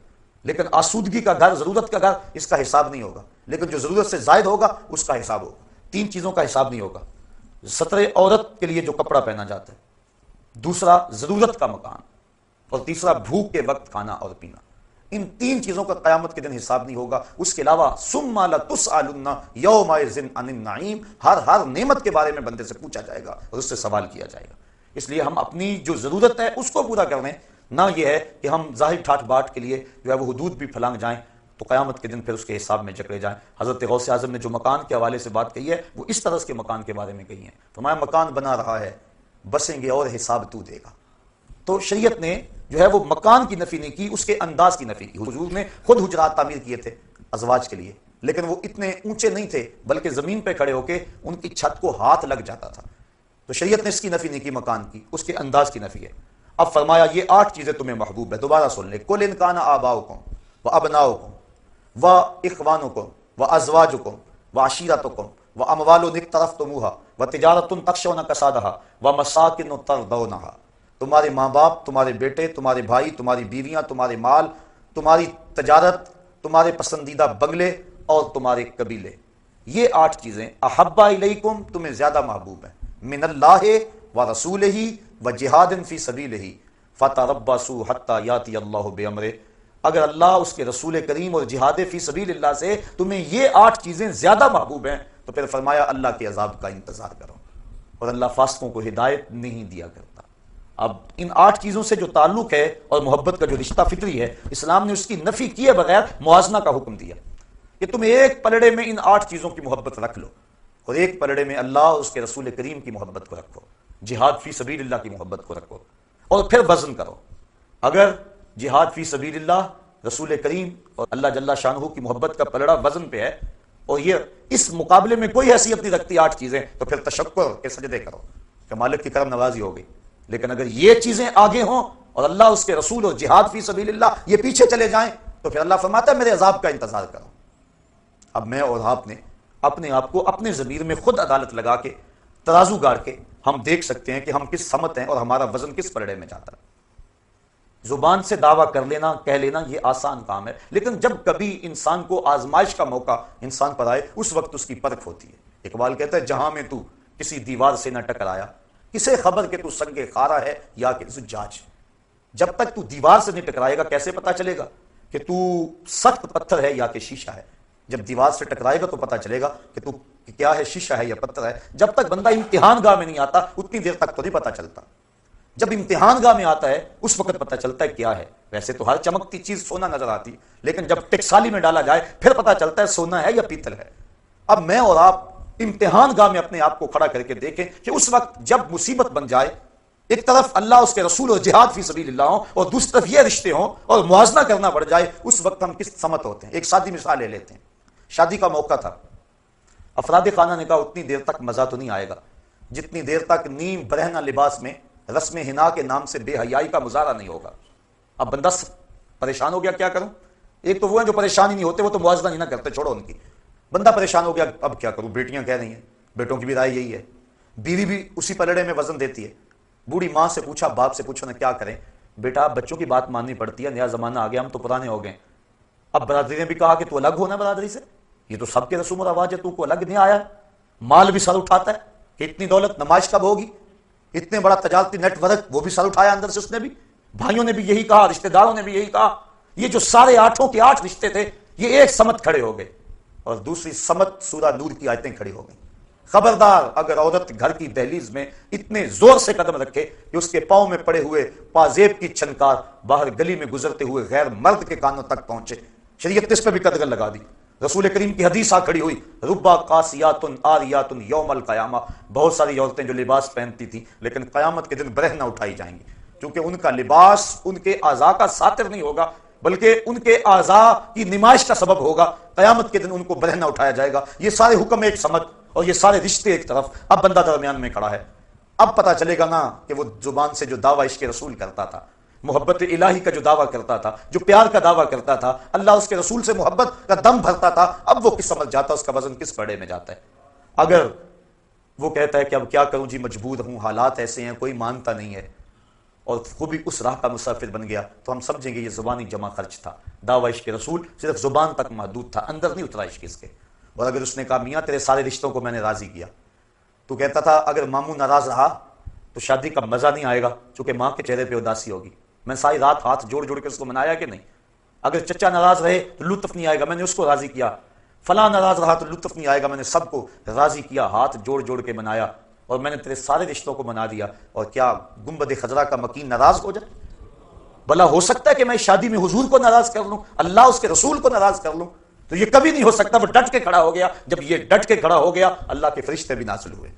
لیکن آسودگی کا گھر، ضرورت کا گھر، اس کا حساب نہیں ہوگا، لیکن جو ضرورت سے زائد ہوگا اس کا حساب ہوگا۔ 3 چیزوں کا حساب نہیں ہوگا، ستر عورت کے لیے جو کپڑا پہنا جاتا ہے، دوسرا ضرورت کا مکان، اور تیسرا بھوک کے وقت کھانا اور پینا۔ ان 3 چیزوں کا قیامت کے دن حساب نہیں ہوگا۔ اس کے علاوہ ثم لتسألن یومئذ عن النعیم، ہر نعمت کے بارے میں بندے سے پوچھا جائے گا اور اس سے سوال کیا جائے گا۔ اس لیے ہم اپنی جو ضرورت ہے اس کو پورا کر لیں، نہ یہ ہے کہ ہم ظاہر ٹھاٹ باٹ کے لیے جو ہے وہ حدود بھی پھلانگ جائیں تو قیامت کے دن پھر اس کے حساب میں جکڑے جائیں۔ حضرت غوث اعظم نے جو مکان کے حوالے سے بات کہی ہے وہ اس طرح کے مکان کے بارے میں کہی ہے، فرمایا مکان بنا رہا ہے، بسیں گے اور حساب تو دے گا۔ تو شریعت نے جو ہے وہ مکان کی نفی نہیں کی، اس کے انداز کی نفی کی۔ حضور نے خود حجرات تعمیر کیے تھے ازواج کے لیے، لیکن وہ اتنے اونچے نہیں تھے، بلکہ زمین پہ کھڑے ہو کے ان کی چھت کو ہاتھ لگ جاتا تھا۔ تو شریعت نے اس کی نفی نہیں کی مکان کی، اس کے انداز کی نفی ہے۔ اب فرمایا یہ 8 چیزیں تمہیں محبوب ہے، دوبارہ سن لیں۔ قُلْ إِنْ كَانَ آبَاؤُكُمْ وَأَبْنَاؤُكُمْ وَإِخْوَانُكُمْ وَأَزْوَاجُكُمْ وَعَشِيرَتُكُمْ وَأَمْوَالٌ اقْتَرَفْتُمُوهَا وَتِجَارَةٌ تَخْشَوْنَ كَسَادَهَا وَمَسَاكِنُ تَرْضَوْنَهَا۔ تمہارے ماں باپ، تمہارے بیٹے، تمہارے بھائی، تمہاری بیویاں، تمہارے مال، تمہاری تجارت، تمہارے پسندیدہ بنگلے اور تمہارے قبیلے، یہ 8 چیزیں احب الیکم تمہیں زیادہ محبوب ہیں، من اللہ ورسولہ وجہاد فی سبیلہ فتربصوا حتی یاتی اللہ بامرہ۔ اگر اللہ، اس کے رسول کریم اور جہاد فی سبیل اللہ سے تمہیں یہ 8 چیزیں زیادہ محبوب ہیں تو پھر فرمایا اللہ کے عذاب کا انتظار کرو، اور اللہ فاسقوں کو ہدایت نہیں دیا کرتا۔ اب ان 8 چیزوں سے جو تعلق ہے اور محبت کا جو رشتہ فطری ہے، اسلام نے اس کی نفی کیے بغیر موازنہ کا حکم دیا کہ تم ایک پلڑے میں ان 8 چیزوں کی محبت رکھ لو، اور ایک پلڑے میں اللہ اور اس کے رسول کریم کی محبت کو رکھو، جہاد فی سبیل اللہ کی محبت کو رکھو، اور پھر وزن کرو۔ اگر جہاد فی سبیل اللہ، رسول کریم اور اللہ جل شانہ کی محبت کا پلڑا وزن پہ ہے، اور یہ اس مقابلے میں کوئی حیثیت نہیں رکھتی 8 چیزیں، تو پھر تشکر کے سجدے کرو کہ مالک کی کرم نوازی ہو گئی۔ لیکن اگر یہ چیزیں آگے ہوں اور اللہ، اس کے رسول اور جہاد فی سبیل اللہ یہ پیچھے چلے جائیں تو پھر اللہ فرماتا ہے میرے عذاب کا انتظار کرو۔ اب میں اور آپ نے اپنے آپ کو اپنے ضمیر میں خود عدالت لگا کے ترازو گاڑ کے ہم دیکھ سکتے ہیں کہ ہم کس سمت ہیں اور ہمارا وزن کس پلڑے میں جاتا ہے۔ زبان سے دعویٰ کر لینا، کہہ لینا، یہ آسان کام ہے، لیکن جب کبھی انسان کو آزمائش کا موقع انسان پر آئے اس وقت اس کی پرکھ ہوتی ہے۔ اقبال کہتا ہے جہاں میں تو کسی دیوار سے نہ ٹکرایا، کسے خبر کہ تو سنگ خارا ہے یا کہ زجاج۔ جب تک تو دیوار سے نہیں ٹکرائے گا کیسے پتا چلے گا کہ تو سخت پتھر ہے یا کہ شیشہ ہے؟ جب دیوار سے ٹکرائے گا تو پتا چلے گا کہ تو کیا ہے، شیشہ ہے یا پتھر ہے۔ جب تک بندہ امتحان گاہ میں نہیں آتا اتنی دیر تک تو نہیں پتا چلتا، جب امتحان گاہ میں آتا ہے اس وقت پتا چلتا ہے کیا ہے۔ ویسے تو ہر چمکتی چیز سونا نظر آتی، لیکن جب ٹکسالی میں ڈالا جائے پھر پتا چلتا ہے سونا ہے یا پیتل ہے۔ اب میں اور آپ امتحان گاہ میں اپنے آپ کو کھڑا کر کے دیکھیں کہ اس وقت جب مصیبت بن جائے، ایک طرف اللہ اس کے رسول اور جہاد فی سبیل اللہ ہوں اور دوسری طرف یہ رشتے ہوں اور موازنہ کرنا پڑ جائے، اس وقت ہم کس سمت ہوتے ہیں؟ ایک سادی مثال لے لیتے ہیں۔ شادی کا موقع تھا، افراد خانہ نے کہا اتنی دیر تک مزہ تو نہیں آئے گا جتنی دیر تک نیم برہنہ لباس میں رسم حنا کے نام سے بے حیائی کا مظاہرہ نہیں ہوگا۔ اب بندہ پریشان ہو گیا، کیا کروں؟ ایک تو وہ ہیں جو پریشان ہی نہیں ہوتے، وہ تو موازنہ ہی نہ کرتے، چھوڑو ان کی۔ بندہ پریشان ہو گیا، اب کیا کروں؟ بیٹیاں کہہ رہی ہیں، بیٹوں کی بھی رائے یہی ہے، بیوی بھی اسی پلڑے میں وزن دیتی ہے۔ بوڑھی ماں سے پوچھا، باپ سے پوچھو نا کیا کریں؟ بیٹا بچوں کی بات ماننی پڑتی ہے، نیا زمانہ آ گیا، ہم تو پرانے ہو گئے۔ اب برادری نے بھی کہا کہ تو الگ ہونا برادری سے، یہ تو سب کے رسوم و رواج ہے، تو کو الگ نہیں آیا۔ مال بھی سر اٹھاتا ہے کہ اتنی دولت نمائش کب ہوگی، اتنے بڑا تجارتی نیٹ ورک، وہ بھی سر اٹھایا اندر سے اس نے بھی۔ بھائیوں نے بھی یہی کہا، رشتہ داروں نے بھی یہی کہا۔ یہ جو سارے آٹھوں کے آٹھ رشتے تھے یہ ایک سمت کھڑے ہو گئے، اور دوسری سمت سورہ نور کی آیتیں کھڑی ہو گئیں۔ خبردار اگر عورت گھر کی دہلیز میں اتنے زور سے قدم رکھے کہ اس کے پاؤں میں پڑے ہوئے پازیب کی چھنکار باہر گلی میں گزرتے ہوئے غیر مرد کے کانوں تک پہنچے، شریعت اس پہ بھی قدغن لگا دی۔ رسول کریم کی حدیث آ کھڑی ہوئی، ربا قاسیات آریات یوم القیامہ، بہت ساری عورتیں جو لباس پہنتی تھیں لیکن قیامت کے دن برہنہ اٹھائی جائیں گی، کیونکہ ان کا لباس ان کے اعضاء کا ساتر نہیں ہوگا بلکہ ان کے اعضاء کی نمائش کا سبب ہوگا۔ قیامت کے دن ان کو برہنہ اٹھایا جائے گا۔ یہ سارے حکم ایک سمت اور یہ سارے رشتے ایک طرف، اب بندہ درمیان میں کھڑا ہے۔ اب پتا چلے گا نا کہ وہ زبان سے جو دعویٰ عشق رسول کرتا تھا، محبت الہی کا جو دعویٰ کرتا تھا، جو پیار کا دعویٰ کرتا تھا، اللہ اس کے رسول سے محبت کا دم بھرتا تھا، اب وہ کس سمجھ جاتا ہے، اس کا وزن کس پڑے میں جاتا ہے۔ اگر وہ کہتا ہے کہ اب کیا کروں جی، مجبور ہوں، حالات ایسے ہیں، کوئی مانتا نہیں ہے، اور خوبی اس راہ کا مسافر بن گیا، تو ہم سمجھیں گے یہ زبانی جمع خرچ تھا۔ دعویٰ عشق رسول صرف زبان تک محدود تھا، اندر نہیں اترا عشق اس کے۔ اور اگر اس نے کہا میاں تیرے سارے رشتوں کو میں نے راضی کیا، تو کہتا تھا اگر ماموں ناراض رہا تو شادی کا مزہ نہیں آئے گا، چونکہ ماں کے چہرے پہ اداسی ہوگی، میں ساری رات ہاتھ جوڑ جوڑ کے اس کو منایا کہ نہیں۔ اگر چچا ناراض رہے تو لطف نہیں آئے گا، میں نے اس کو راضی کیا۔ فلاں ناراض رہا تو لطف نہیں آئے گا، میں نے سب کو راضی کیا، ہاتھ جوڑ جوڑ کے منایا، اور میں نے تیرے سارے رشتوں کو منا دیا۔ اور کیا گنبد خضرا کا مکین ناراض ہو جائے؟ بھلا ہو سکتا ہے کہ میں شادی میں حضور کو ناراض کر لوں، اللہ اس کے رسول کو ناراض کر لوں؟ تو یہ کبھی نہیں ہو سکتا۔ وہ ڈٹ کے کھڑا ہو گیا، جب یہ ڈٹ کے کھڑا ہو گیا اللہ کے فرشتے بھی نازل ہوئے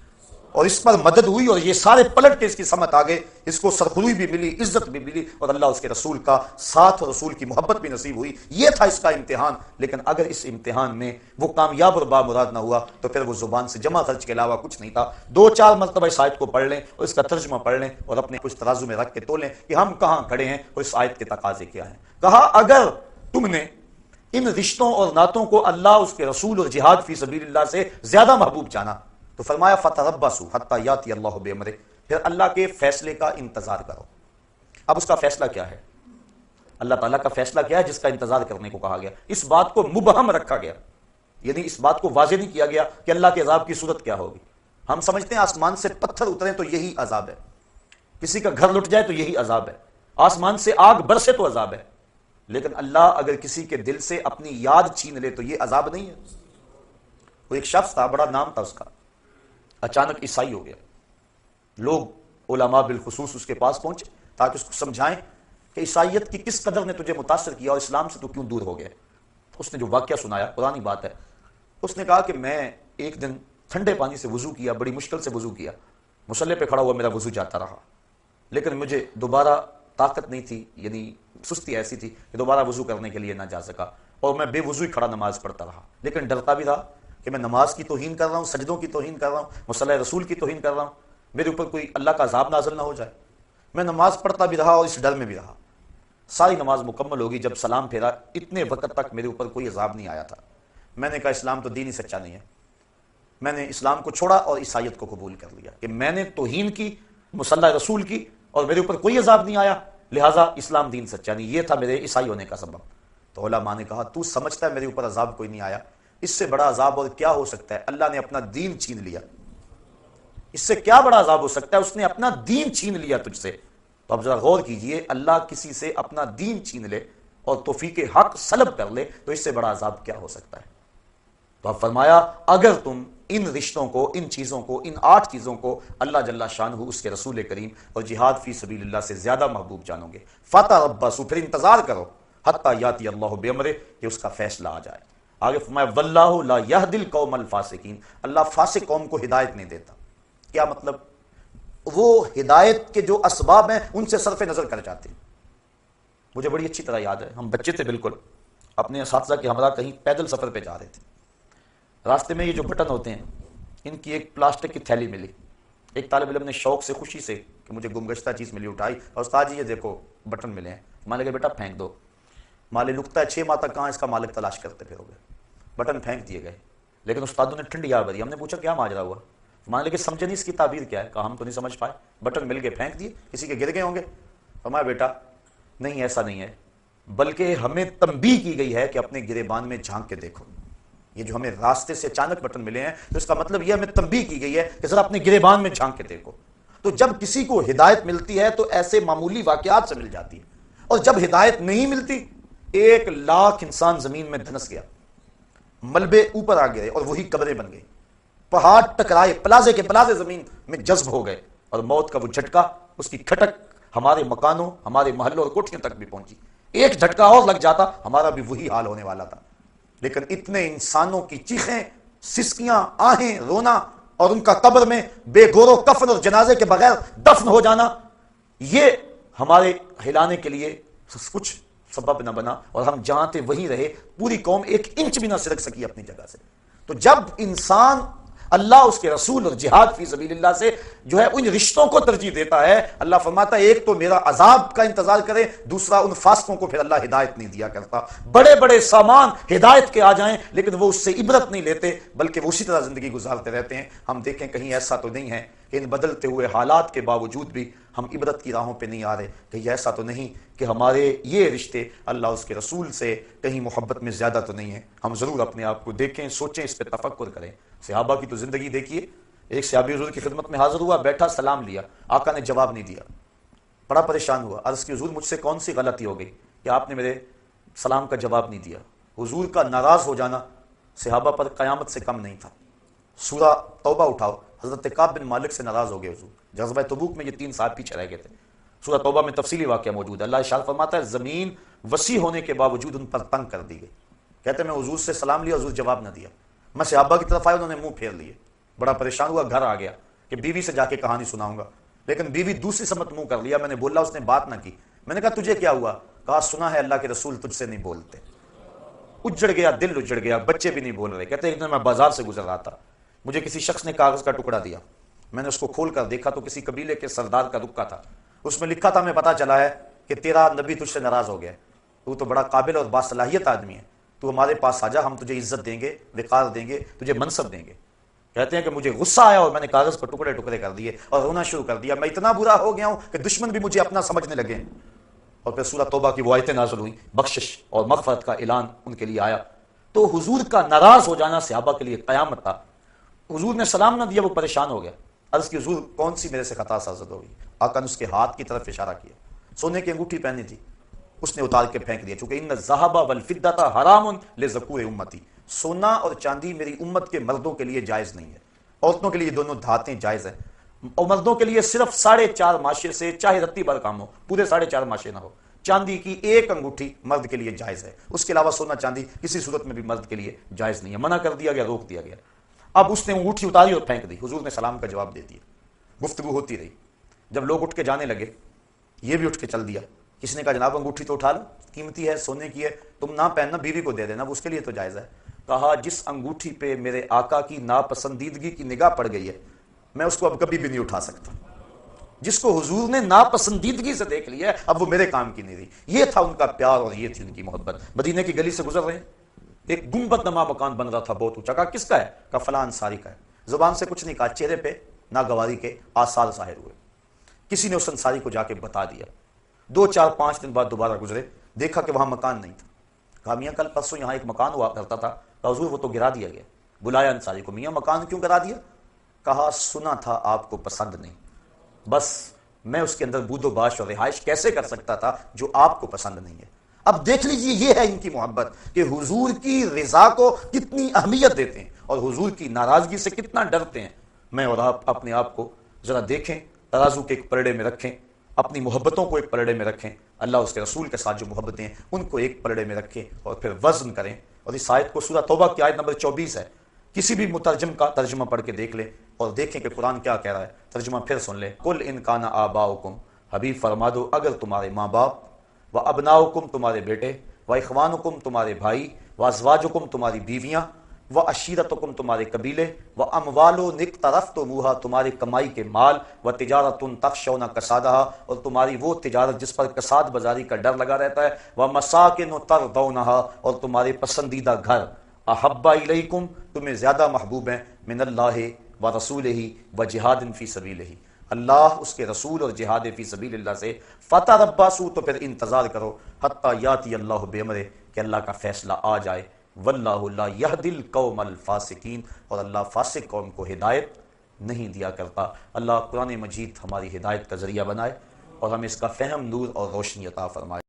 اور اس پر مدد ہوئی، اور یہ سارے پلٹ کے اس کی سمت آ گئے، اس کو سرخروئی بھی ملی، عزت بھی ملی، اور اللہ اس کے رسول کا ساتھ اور رسول کی محبت بھی نصیب ہوئی۔ یہ تھا اس کا امتحان۔ لیکن اگر اس امتحان میں وہ کامیاب اور بامراد نہ ہوا تو پھر وہ زبان سے جمع خرچ کے علاوہ کچھ نہیں تھا۔ دو چار مرتبہ اس آیت کو پڑھ لیں اور اس کا ترجمہ پڑھ لیں اور اپنے کچھ ترازو میں رکھ کے تولیں کہ ہم کہاں کھڑے ہیں اور اس آیت کے تقاضے کیا ہیں۔ کہا اگر تم نے ان رشتوں اور نعتوں کو اللہ، اس کے رسول اور جہاد فی سبیل اللہ سے زیادہ محبوب جانا تو فرمایا فتربصوا حتی یاتی اللہ بامرہ، پھر اللہ کے فیصلے کا انتظار کرو۔ اب اس کا فیصلہ کیا ہے؟ اللہ تعالیٰ کا فیصلہ کیا ہے جس کا انتظار کرنے کو کہا گیا؟ اس بات کو مبہم رکھا گیا، یعنی اس بات کو واضح نہیں کیا گیا کہ اللہ کے عذاب کی صورت کیا ہوگی۔ ہم سمجھتے ہیں آسمان سے پتھر اترے تو یہی عذاب ہے، کسی کا گھر لٹ جائے تو یہی عذاب ہے، آسمان سے آگ برسے تو عذاب ہے، لیکن اللہ اگر کسی کے دل سے اپنی یاد چھین لے تو یہ عذاب نہیں ہے۔ وہ ایک شخص تھا، بڑا نام تھا اس کا، اچانک عیسائی ہو گیا۔ لوگ علماء بالخصوص اس کے پاس پہنچے تاکہ اس کو سمجھائیں کہ عیسائیت کی کس قدر نے تجھے متاثر کیا اور اسلام سے تو کیوں دور ہو گیا۔ اس نے جو واقعہ سنایا، پرانی بات ہے، اس نے کہا کہ میں ایک دن ٹھنڈے پانی سے وضو کیا، بڑی مشکل سے وضو کیا، مصلی پہ کھڑا ہوا میرا وضو جاتا رہا، لیکن مجھے دوبارہ طاقت نہیں تھی، یعنی سستی ایسی تھی کہ دوبارہ وضو کرنے کے لیے نہ جا سکا، اور میں بے وضو ہی کھڑا نماز پڑھتا رہا، لیکن ڈرتا بھی رہا کہ میں نماز کی توہین کر رہا ہوں، سجدوں کی توہین کر رہا ہوں، مصلی رسول کی توہین کر رہا ہوں، میرے اوپر کوئی اللہ کا عذاب نازل نہ ہو جائے۔ میں نماز پڑھتا بھی رہا اور اس ڈر میں بھی رہا۔ ساری نماز مکمل ہوگی، جب سلام پھیرا اتنے وقت تک میرے اوپر کوئی عذاب نہیں آیا تھا۔ میں نے کہا اسلام تو دین ہی سچا نہیں ہے، میں نے اسلام کو چھوڑا اور عیسائیت کو قبول کر لیا کہ میں نے توہین کی مصلی رسول کی اور میرے اوپر کوئی عذاب نہیں آیا، لہٰذا اسلام دین سچا نہیں. یہ تھا میرے عیسائی ہونے کا سبب. تو علماء نے کہا تو سمجھتا ہے میرے اوپر عذاب کوئی نہیں آیا؟ اس سے بڑا عذاب اور کیا ہو سکتا ہے؟ اللہ نے اپنا دین چھین لیا. اس سے کیا بڑا عذاب ہو سکتا ہے؟ اس نے اپنا دین چھین لیا تجھ سے. تو اب ذرا غور کیجئے، اللہ کسی سے اپنا دین چھین لے اور توفیق حق سلب کر لے تو اس سے بڑا عذاب کیا ہو سکتا ہے؟ تو اب فرمایا اگر تم ان رشتوں کو، ان چیزوں کو، ان 8 چیزوں کو اللہ جل شانہ اس کے رسول کریم اور جہاد فی سبیل اللہ سے زیادہ محبوب جانو گے، فتربصوا، پھر انتظار کرو، حتی یاتی اللہ بامرہ، کہ اس کا فیصلہ آ جائے. آگے فرمایا واللہ لا یہدی القوم الفاسقین، اللہ فاسق قوم کو ہدایت نہیں دیتا. کیا مطلب؟ وہ ہدایت کے جو اسباب ہیں ان سے صرف نظر کر جاتے ہیں. مجھے بڑی اچھی طرح یاد ہے، ہم بچے تھے بالکل، اپنے اساتذہ کے ہمراہ کہیں پیدل سفر پہ جا رہے تھے. راستے میں یہ جو بٹن ہوتے ہیں ان کی ایک پلاسٹک کی تھیلی ملی. ایک طالب علم نے شوق سے، خوشی سے کہ مجھے گمگشتہ چیز ملی، اٹھائی اور استاد جی یہ دیکھو بٹن ملے ہیں. مان لگے بیٹا پھینک دو، مالے لکتا ہے 6 ماہ تک کہاں اس کا مالک تلاش کرتے پھر ہو گئے. بٹن پھینک دیے گئے. لیکن استادوں نے ٹھنڈی آ بھری. ہم نے پوچھا کیا ماجرا ہوا؟ مان لے کہ سمجھے نہیں اس کی تعبیر کیا ہے. کہا ہم تو نہیں سمجھ پائے، بٹن مل گئے پھینک دیے، کسی کے گر گئے ہوں گے. فرمایا بیٹا نہیں، ایسا نہیں ہے، بلکہ ہمیں تنبیہ کی گئی ہے کہ اپنے گریبان میں جھانک کے دیکھو. یہ جو ہمیں راستے سے اچانک بٹن ملے ہیں تو اس کا مطلب یہ ہمیں تنبیہ کی گئی ہے کہ ذرا اپنے گریبان میں جھانک کے دیکھو. تو جب کسی کو ہدایت ملتی ہے تو ایسے معمولی واقعات سے مل جاتی ہے، اور جب ہدایت نہیں ملتی 1,00,000 انسان زمین میں دھنس گیا، ملبے اوپر آ گئے اور وہی قبریں بن گئی، پہاڑ ٹکرائے، پلازے کے پلازے زمین میں جذب ہو گئے، اور موت کا وہ جھٹکا، اس کی کھٹک ہمارے مکانوں، ہمارے محلوں اور کوٹھیوں تک بھی پہنچی. ایک جھٹکا اور لگ جاتا ہمارا بھی وہی حال ہونے والا تھا. لیکن اتنے انسانوں کی چیخیں، سسکیاں، آہیں، رونا اور ان کا قبر میں بے گور و کفن اور جنازے کے بغیر دفن ہو جانا، یہ ہمارے ہلانے کے لیے کچھ سبب نہ بنا، اور ہم جہاں تھے وہیں رہے. پوری قوم 1 انچ بھی نہ سرک سکی اپنی جگہ سے. تو جب انسان اللہ، اس کے رسول اور جہاد فی سبیل اللہ سے جو ہے ان رشتوں کو ترجیح دیتا ہے، اللہ فرماتا ہے ایک تو میرا عذاب کا انتظار کرے، دوسرا ان فاسقوں کو پھر اللہ ہدایت نہیں دیا کرتا. بڑے بڑے سامان ہدایت کے آ جائیں لیکن وہ اس سے عبرت نہیں لیتے، بلکہ وہ اسی طرح زندگی گزارتے رہتے ہیں. ہم دیکھیں کہیں ایسا تو نہیں ہے کہ ان بدلتے ہوئے حالات کے باوجود بھی ہم عبرت کی راہوں پہ نہیں آ رہے. کہیں ایسا تو نہیں کہ ہمارے یہ رشتے اللہ اس کے رسول سے کہیں محبت میں زیادہ تو نہیں ہے. ہم ضرور اپنے آپ کو دیکھیں، سوچیں، اس پہ تفکر کریں. صحابہ کی تو زندگی دیکھیے. ایک صحابی حضور کی خدمت میں حاضر ہوا، بیٹھا، سلام لیا، آقا نے جواب نہیں دیا، بڑا پریشان ہوا. عرض کی حضور مجھ سے کون سی غلطی ہو گئی کہ آپ نے میرے سلام کا جواب نہیں دیا؟ حضور کا ناراض ہو جانا صحابہ پر قیامت سے کم نہیں تھا. سورہ توبہ اٹھاؤ، حضرت کعب بن مالک سے ناراض ہو گئے حضور. غزوہ تبوک میں یہ 3 سال پیچھے رہ گئے تھے. سورہ توبہ میں تفصیلی واقعہ موجود ہے. اللہ ارشاد فرماتا ہے زمین وسیع ہونے کے باوجود ان پر تنگ کر دی گئی. کہتے ہیں میں حضور سے سلام لیا، حضور جواب نہ دیا. میں صحابہ کی طرف آیا، انہوں نے منہ پھیر لیے. بڑا پریشان ہوا، گھر آ گیا کہ بیوی سے جا کے کہانی سناؤں گا. لیکن بیوی دوسری سمت منہ کر لیا. میں نے بولا، اس نے بات نہ کی. میں نے کہا تجھے کیا ہوا؟ کہا سنا ہے اللہ کے رسول تجھ سے نہیں بولتے. اجڑ گیا، دل اجڑ گیا، بچے بھی نہیں بول رہے. کہتے ایک دن میں بازار سے گزر رہا تھا، مجھے کسی شخص نے کاغذ کا ٹکڑا دیا. میں نے اس کو کھول کر دیکھا تو کسی قبیلے کے سردار کا رکا تھا. اس میں لکھا تھا میں پتا چلا ہے کہ تیرا نبی تجھ سے ناراض ہو گیا، تو تو بڑا قابل اور باصلاحیت آدمی ہے، تو ہمارے پاس آ جا، ہم تجھے عزت دیں گے، وقار دیں گے، تجھے منصب دیں گے. کہتے ہیں کہ مجھے غصہ آیا اور میں نے کاغذ پر ٹکڑے ٹکڑے کر دیے اور رونا شروع کر دیا. میں اتنا برا ہو گیا ہوں کہ دشمن بھی مجھے اپنا سمجھنے لگے. اور پھر سورہ توبہ کی وہ آیتیں نازل ہوئی، بخشش اور مغفرت کا اعلان ان کے لیے آیا. تو حضور کا ناراض ہو جانا صحابہ کے لیے قیامت تھا. حضور نے سلام نہ دیا، وہ پریشان ہو گیا. عرض کی حضور کون سی میرے سے خطا سازد ہوگی؟ آقا نے اس کے ہاتھ کی طرف اشارہ کیا. سونے کی انگوٹھی پہنی تھی، اس نے اتار کے پھینک دیا. چونکہ ان الذھب والفضۃ حرام لذکور امتی، سونا اور چاندی میری امت کے مردوں کے لیے جائز نہیں ہے. عورتوں کے لیے دونوں دھاتیں جائز ہیں، اور مردوں کے لیے صرف 4.5 ماشے سے، چاہے رتی بھر کام ہو، پورے 4.5 ماشے نہ ہو. چاندی کی 1 انگوٹھی مرد کے لیے جائز ہے، اس کے علاوہ سونا چاندی کسی صورت میں بھی مرد کے لیے جائز نہیں ہے. منع کر دیا گیا، روک دیا گیا. اب اس نے انگوٹھی اتاری اور پھینک دی. حضور نے سلام کا جواب دے دیا. گفتگو ہوتی رہی. جب لوگ اٹھ کے جانے لگے، یہ بھی اٹھ کے چل دیا. کسی نے کہا جناب انگوٹھی تو اٹھا لو، قیمتی ہے، سونے کی ہے، تم نہ پہننا، بیوی کو دے دینا، وہ اس کے لیے تو جائز ہے. کہا جس انگوٹھی پہ میرے آقا کی ناپسندیدگی کی نگاہ پڑ گئی ہے، میں اس کو اب کبھی بھی نہیں اٹھا سکتا. جس کو حضور نے ناپسندیدگی سے دیکھ لیا ہے، اب وہ میرے کام کی نہیں رہی. یہ تھا ان کا پیار اور یہ تھی ان کی محبت. مدینے کی گلی سے گزر رہے ہیں، ایک گنبد نما مکان بن رہا تھا بہت اونچا. کہا کس کا ہے؟ کہا فلاں انصاری کا ہے. زبان سے کچھ نہیں کہا، چہرے پہ ناگواری کے آثار ظاہر ہوئے۔ کسی نے اس انصاری کو جا کے بتا دیا، 2 4 5 دن بعد دوبارہ گزرے، دیکھا کہ وہاں مکان نہیں تھا۔ کہا میاں کل پرسوں یہاں ایک مکان ہوا کرتا تھا۔ کہا حضور وہ تو گرا دیا گیا۔ بلایا انصاری کو، میاں مکان کیوں گرا دیا؟ کہا سنا تھا آپ کو پسند نہیں، بس میں اس کے اندر بود و باش اور رہائش کیسے کر سکتا تھا جو آپ کو پسند نہیں ہے۔ اب دیکھ لیجئے یہ ہے ان کی محبت کہ حضور کی رضا کو کتنی اہمیت دیتے ہیں اور حضور کی ناراضگی سے کتنا ڈرتے ہیں۔ میں اور آپ اپنے آپ کو ذرا دیکھیں، ترازو کے ایک پلڑے میں رکھیں، اپنی محبتوں کو ایک پلڑے میں رکھیں، اللہ اس کے رسول کے ساتھ جو محبتیں ہیں ان کو ایک پلڑے میں رکھیں اور پھر وزن کریں۔ اور اس آیت کو سورہ توبہ کی آیت نمبر 24 ہے، کسی بھی مترجم کا ترجمہ پڑھ کے دیکھ لیں اور دیکھیں کہ قرآن کیا کہہ رہا ہے۔ ترجمہ پھر سن لیں، قل ان کان آباؤکم، حبیب فرما دو اگر تمہارے ماں باپ، و ابناؤکم تمہارے بیٹے، و اخوانکم تمہارے بھائی، و ازواجکم تمہاری بیویاں، و عشیرتکم تمہارے قبیلے، و اموال اقترفتموہا تمہاری کمائی کے مال، و تجارت تخشون کسادہا اور تمہاری وہ تجارت جس پر کساد بازاری کا ڈر لگا رہتا ہے، و مساکن ترضونہا اور تمہارے پسندیدہ گھر، احب الیکم تمہیں زیادہ محبوب ہیں، من اللہ و رسولہ و جہاد فی سبیلہ اللہ اس کے رسول اور جہاد فی سبیل اللہ سے، فتربصوا تو پھر انتظار کرو، حتی یاتی اللہ بامرہ کہ اللہ کا فیصلہ آ جائے، واللہ لا یہدی القوم الفاسقین اور اللہ فاسق قوم کو ہدایت نہیں دیا کرتا۔ اللہ قرآن مجید ہماری ہدایت کا ذریعہ بنائے اور ہمیں اس کا فہم، نور اور روشنی عطا فرمائے۔